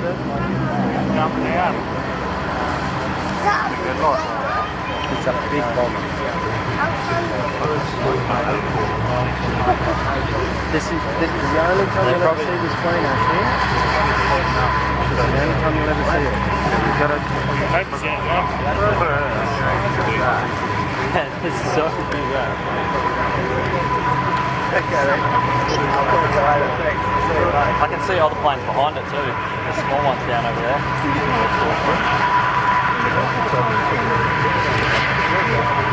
Jumping out. Good lot. It's a big bomber. This is the only time you'll ever see this plane, actually. This is the only time you'll ever see it. You've got to... It's so big. I can see other planes behind it too. The small ones down over there.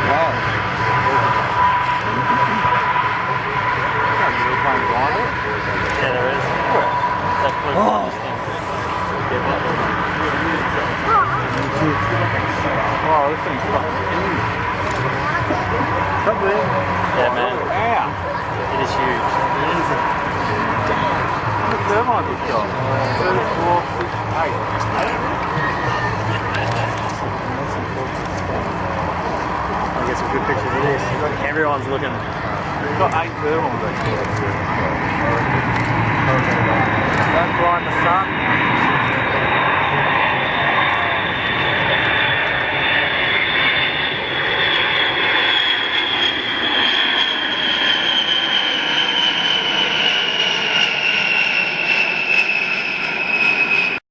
Wow. Yeah, there is. It's that blue thing. Oh, this thing's fucking huge. Yeah, man. Ow. It is huge. How many turbines have you got? 2, 4, 6, 8. I'll get some good pictures of this. Everyone's looking. We've got 8 turbines actually. Don't blind the sun.